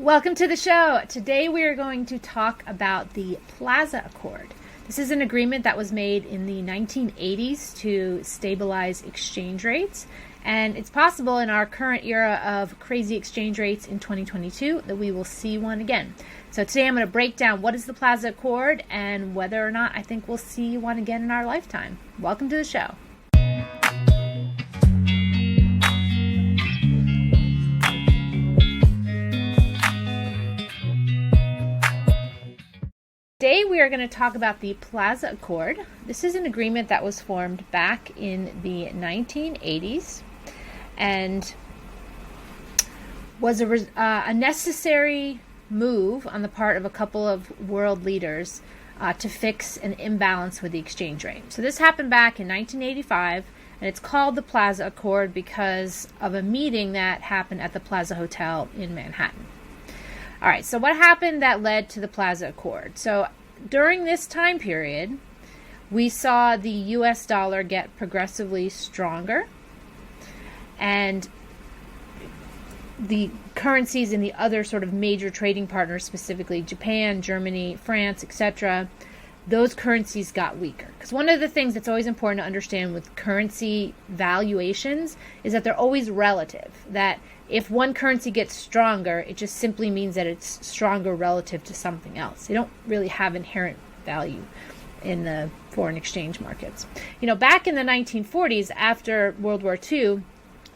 Welcome to the show. Today we are going to talk about the Plaza Accord. This is an agreement that was made in the 1980s to stabilize exchange rates. And it's possible in our current era of crazy exchange rates in 2022 that we will see one again. So today I'm going to break down what is the Plaza Accord and whether or not I think we'll see one again in our lifetime. Welcome to the show. Today we are going to talk about the Plaza Accord. This is an agreement that was formed back in the 1980s and was a necessary move on the part of a couple of world leaders to fix an imbalance with the exchange rate. So this happened back in 1985, and it's called the Plaza Accord because of a meeting that happened at the Plaza Hotel in Manhattan. All right, so what happened that led to the Plaza Accord? So during this time period, we saw the U.S. dollar get progressively stronger, and the currencies in the other sort of major trading partners, specifically Japan, Germany, France, etc., those currencies got weaker. Because one of the things that's always important to understand with currency valuations is that they're always relative. That if one currency gets stronger, it just simply means that it's stronger relative to something else. They don't really have inherent value in the foreign exchange markets. You know, back in the 1940s, after World War II,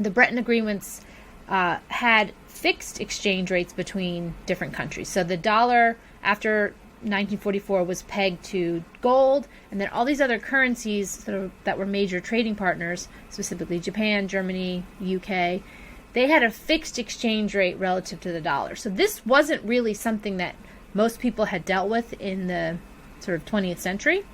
the Bretton Agreements had fixed exchange rates between different countries. So the dollar after 1944 was pegged to gold, and then all these other currencies that were major trading partners, specifically Japan, Germany, UK, they had a fixed exchange rate relative to the dollar. So this wasn't really something that most people had dealt with in the sort of 20th century.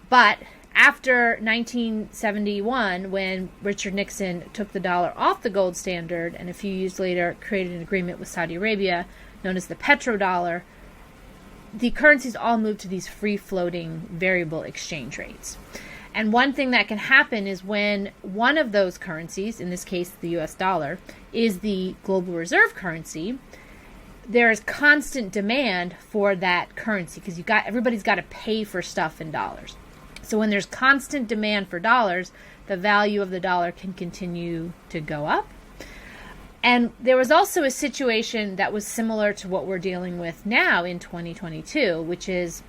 But after 1971, when Richard Nixon took the dollar off the gold standard and a few years later created an agreement with Saudi Arabia known as the petrodollar, the currencies all moved to these free-floating variable exchange rates. And one thing that can happen is when one of those currencies, in this case the US dollar, is the global reserve currency, there is constant demand for that currency because everybody's got to pay for stuff in dollars. So when there's constant demand for dollars, the value of the dollar can continue to go up. And there was also a situation that was similar to what we're dealing with now in 2022, which is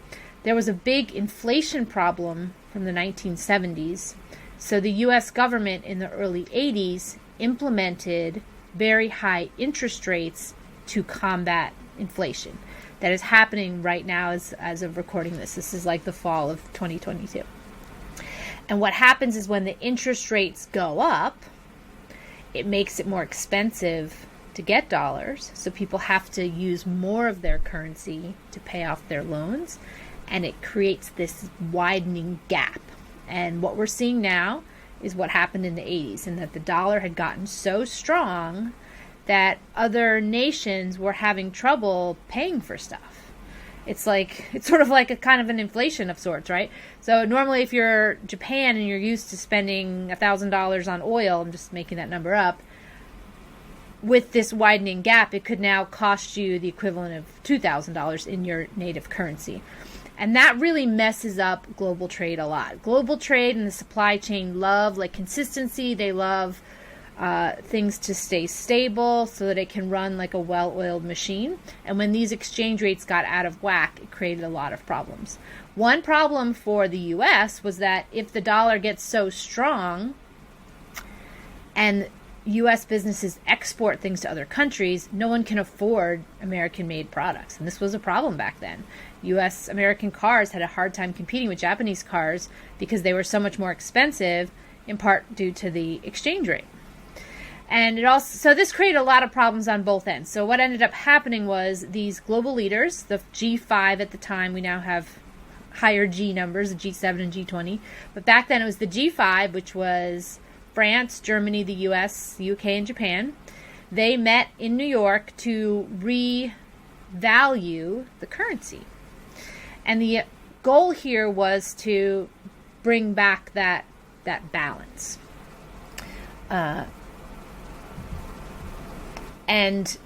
there was a big inflation problem from the 1970s. So the U.S. government in the early 80s implemented very high interest rates to combat inflation. That is happening right now as of recording this. This is like the fall of 2022. And what happens is when the interest rates go up, it makes it more expensive to get dollars, so people have to use more of their currency to pay off their loans, and it creates this widening gap. And what we're seeing now is what happened in the 80s, and that the dollar had gotten so strong that other nations were having trouble paying for stuff. It's sort of like a kind of an inflation of sorts, right? So normally if you're Japan and you're used to spending $1,000 on oil, I'm just making that number up, with this widening gap, it could now cost you the equivalent of $2,000 in your native currency. And that really messes up global trade a lot. Global trade and the supply chain love consistency. They love things to stay stable so that it can run like a well-oiled machine. And when these exchange rates got out of whack, it created a lot of problems. One problem for the U.S. was that if the dollar gets so strong and U.S. businesses export things to other countries, no one can afford American-made products. And this was a problem back then. U.S. American cars had a hard time competing with Japanese cars because they were so much more expensive, in part due to the exchange rate. And so this created a lot of problems on both ends. So what ended up happening was these global leaders, the G5 at the time, we now have higher G numbers, the G7 and G20. But back then it was the G5, which was France, Germany, the US, the UK, and Japan. They met in New York to revalue the currency. And the goal here was to bring back that balance. And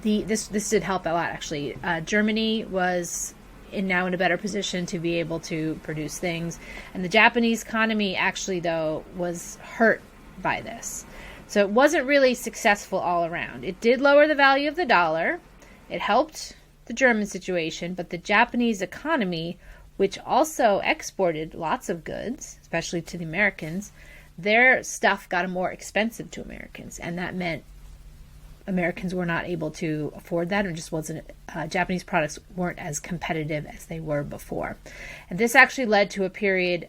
this did help a lot, actually. Germany was now in a better position to be able to produce things. And the Japanese economy actually, though, was hurt by this. So it wasn't really successful all around. It did lower the value of the dollar. It helped the German situation, but the Japanese economy, which also exported lots of goods, especially to the Americans, their stuff got more expensive to Americans. And that meant Americans were not able to afford that, and just wasn't, Japanese products weren't as competitive as they were before. And this actually led to a period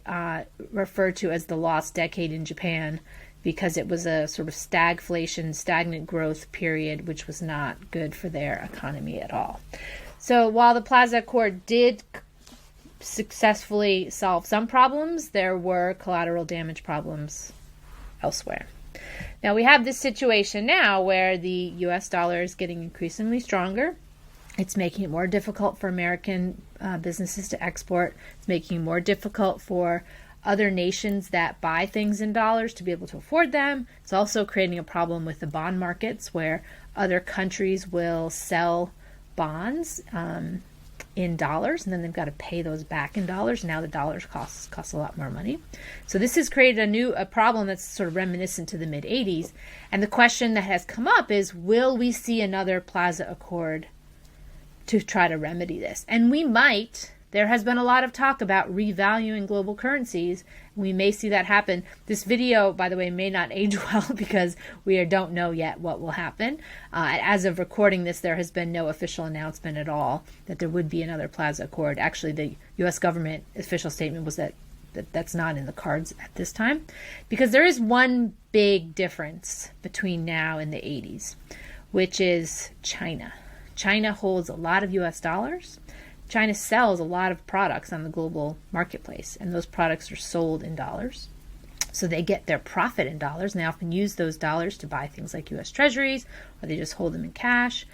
referred to as the lost decade in Japan, because it was a sort of stagflation, stagnant growth period, which was not good for their economy at all. So while the Plaza Accord did successfully solve some problems, there were collateral damage problems elsewhere. Now we have this situation now where the US dollar is getting increasingly stronger. It's making it more difficult for American businesses to export. It's making it more difficult for other nations that buy things in dollars to be able to afford them. It's also creating a problem with the bond markets, where other countries will sell bonds in dollars, and then they've got to pay those back in dollars. Now the dollars cost a lot more money. So this has created a problem that's sort of reminiscent to the mid-'80s. And the question that has come up is, will we see another Plaza Accord to try to remedy this? And we might. There has been a lot of talk about revaluing global currencies. We may see that happen. This video, by the way, may not age well because we don't know yet what will happen. As of recording this, there has been no official announcement at all that there would be another Plaza Accord. Actually, the U.S. government official statement was that that's not in the cards at this time, because there is one big difference between now and the 80s, which is China. China holds a lot of U.S. dollars. China sells a lot of products on the global marketplace, and those products are sold in dollars. So they get their profit in dollars, and they often use those dollars to buy things like U.S. treasuries, or they just hold them in cash.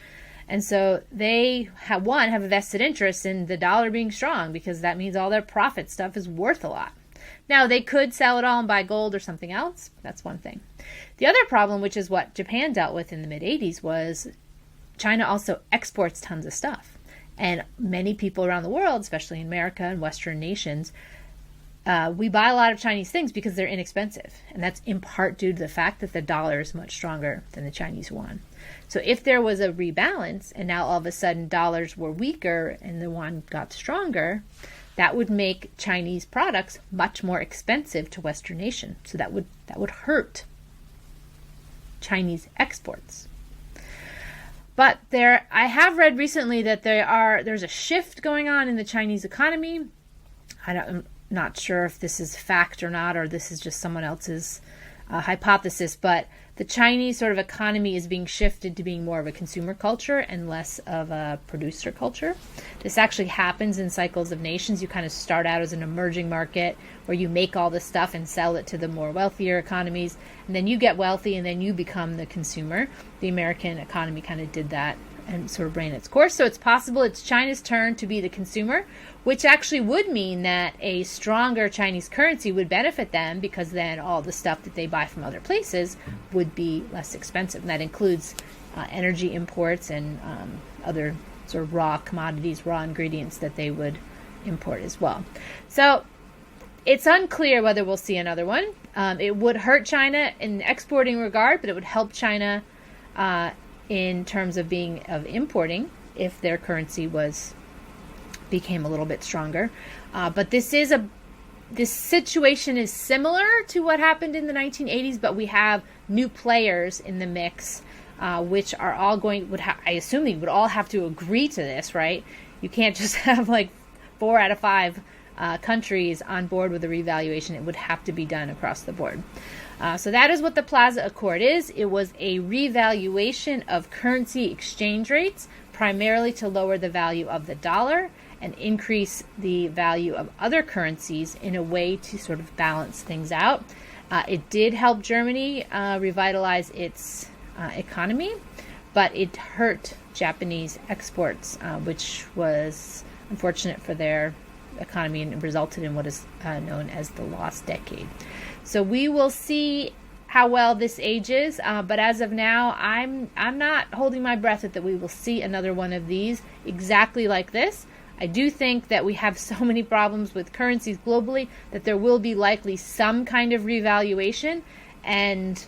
And so they have a vested interest in the dollar being strong, because that means all their profit stuff is worth a lot. Now, they could sell it all and buy gold or something else. That's one thing. The other problem, which is what Japan dealt with in the mid-'80s, was China also exports tons of stuff. And many people around the world, especially in America and Western nations, we buy a lot of Chinese things because they're inexpensive. And that's in part due to the fact that the dollar is much stronger than the Chinese yuan. So if there was a rebalance, and now all of a sudden dollars were weaker and the yuan got stronger, that would make Chinese products much more expensive to Western nations. So that would hurt Chinese exports. But I have read recently that there's a shift going on in the Chinese economy. I'm not sure if this is fact or not, or this is just someone else's hypothesis, but the Chinese sort of economy is being shifted to being more of a consumer culture and less of a producer culture. This actually happens in cycles of nations. You kind of start out as an emerging market where you make all this stuff and sell it to the more wealthier economies, and then you get wealthy and then you become the consumer. The American economy kind of did that and sort of ran its course. So it's possible it's China's turn to be the consumer, which actually would mean that a stronger Chinese currency would benefit them, because then all the stuff that they buy from other places would be less expensive. And that includes energy imports and other sort of raw commodities, raw ingredients that they would import as well. So it's unclear whether we'll see another one. It would hurt China in the exporting regard, but it would help China in terms of importing if their currency became a little bit stronger. But this situation is similar to what happened in the 1980s, but we have new players in the mix, which are all I assume they would all have to agree to this, right? You can't just have like 4 out of 5 countries on board with a revaluation. It would have to be done across the board. So that is what the Plaza Accord is. It was a revaluation of currency exchange rates, primarily to lower the value of the dollar and increase the value of other currencies in a way to sort of balance things out. It did help Germany revitalize its economy, but it hurt Japanese exports, which was unfortunate for their economy and resulted in what is known as the lost decade. So we will see how well this ages, but as of now, I'm not holding my breath that we will see another one of these exactly like this. I do think that we have so many problems with currencies globally that there will be likely some kind of revaluation, and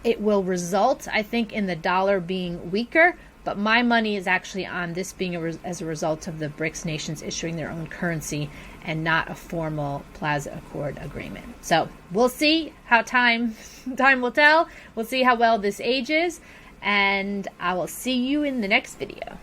it will result, I think, in the dollar being weaker. But my money is actually on this being as a result of the BRICS nations issuing their own currency and not a formal Plaza Accord agreement. So we'll see how time will tell. We'll see how well this ages, and I will see you in the next video.